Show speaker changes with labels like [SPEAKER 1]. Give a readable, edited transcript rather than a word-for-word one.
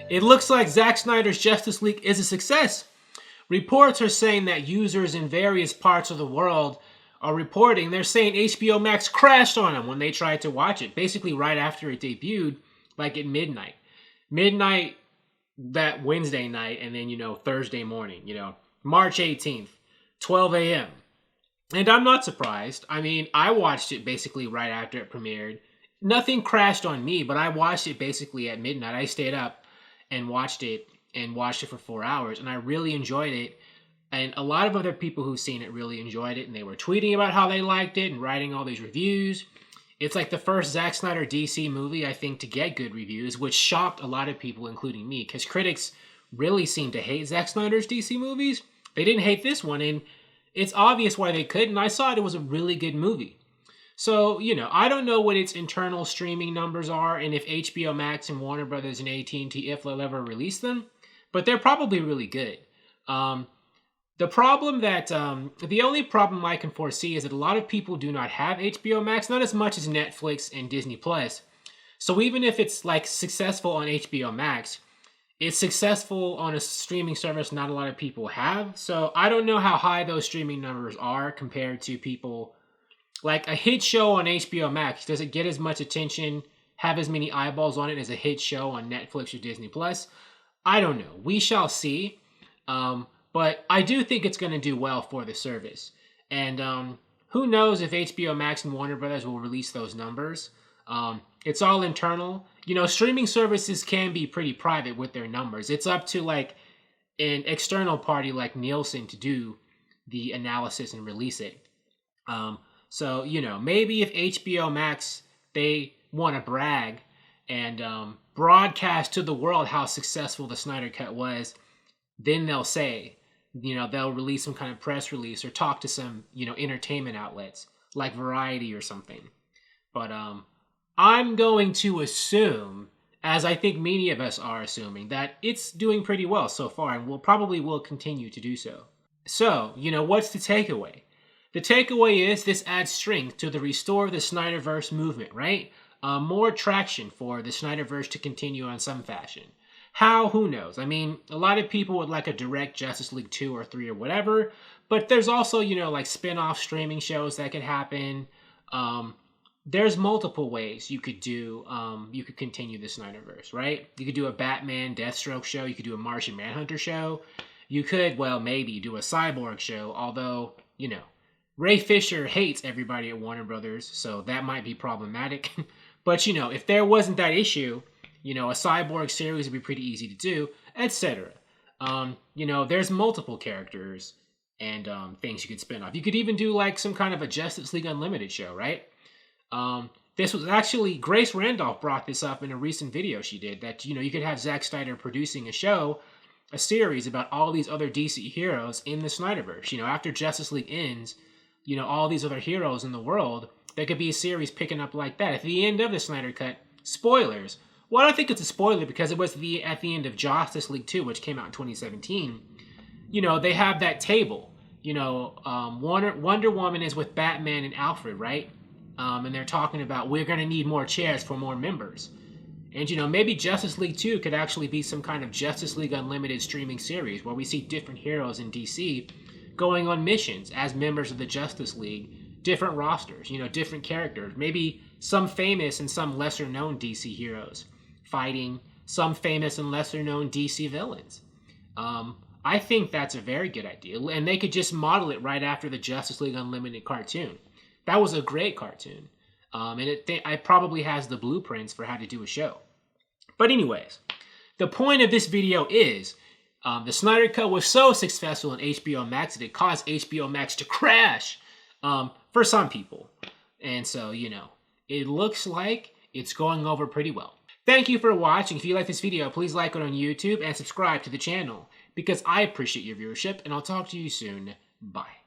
[SPEAKER 1] It looks like Zack Snyder's Justice League is a success. Reports are saying that users in various parts of the world are reporting. They're saying HBO Max crashed on them when they tried to watch it, basically right after it debuted, like at midnight. Midnight that Wednesday night, and then, Thursday morning, March 18th, 12 a.m. And I'm not surprised. I mean, I watched it basically right after it premiered. Nothing crashed on me, but I watched it basically at midnight. I stayed up and watched it for 4 hours, and I really enjoyed it. And a lot of other people who've seen it really enjoyed it, and they were tweeting about how they liked it and writing all these reviews. It's like the first Zack Snyder DC movie, I think, to get good reviews, which shocked a lot of people, including me, because critics really seem to hate Zack Snyder's DC movies. They didn't hate this one, and it's obvious why they couldn't. I saw it was a really good movie. So, I don't know what its internal streaming numbers are and if HBO Max and Warner Brothers and AT&T, if they'll ever release them, but they're probably really good. The only problem I can foresee is that a lot of people do not have HBO Max, not as much as Netflix and Disney Plus. So even if it's like successful on HBO Max, it's successful on a streaming service not a lot of people have. So I don't know how high those streaming numbers are compared to people. Like a hit show on HBO Max, does it get as much attention, have as many eyeballs on it as a hit show on Netflix or Disney Plus? I don't know. We shall see. But I do think it's going to do well for the service. And who knows if HBO Max and Warner Brothers will release those numbers. It's all internal. Streaming services can be pretty private with their numbers. It's up to like an external party like Nielsen to do the analysis and release it. So, maybe if HBO Max, they want to brag and broadcast to the world how successful the Snyder Cut was, then they'll say, they'll release some kind of press release or talk to some, entertainment outlets like Variety or something. But I'm going to assume, as I think many of us are assuming, that it's doing pretty well so far and will continue to do so. So, what's the takeaway? The takeaway is this adds strength to the Restore the Snyderverse movement, right? More traction for the Snyderverse to continue on some fashion. How? Who knows? I mean, a lot of people would like a direct Justice League 2 or 3 or whatever, but there's also, like spin-off streaming shows that could happen. There's multiple ways you could continue the Snyderverse, right? You could do a Batman Deathstroke show. You could do a Martian Manhunter show. You could, maybe do a Cyborg show, although, Ray Fisher hates everybody at Warner Brothers, so that might be problematic. But, if there wasn't that issue, a Cyborg series would be pretty easy to do, etc. There's multiple characters and things you could spin off. You could even do like some kind of a Justice League Unlimited show, right? This was actually, Grace Randolph brought this up in a recent video she did, that, you could have Zack Snyder producing a series about all these other DC heroes in the Snyderverse. After Justice League ends, all these other heroes in the world, there could be a series picking up like that. At the end of the Snyder Cut, spoilers. Well, I don't think it's a spoiler because it was at the end of Justice League 2, which came out in 2017. They have that table. Wonder Woman is with Batman and Alfred, right? And they're talking about, we're going to need more chairs for more members. And, maybe Justice League 2 could actually be some kind of Justice League Unlimited streaming series where we see different heroes in DC going on missions as members of the Justice League, different rosters, different characters, maybe some famous and some lesser-known DC heroes fighting some famous and lesser-known DC villains. I think that's a very good idea, and they could just model it right after the Justice League Unlimited cartoon. That was a great cartoon, and it probably has the blueprints for how to do a show. But anyways, the point of this video is the Snyder Cut was so successful in HBO Max that it caused HBO Max to crash for some people. And so, it looks like it's going over pretty well. Thank you for watching. If you like this video, please like it on YouTube and subscribe to the channel because I appreciate your viewership, and I'll talk to you soon. Bye.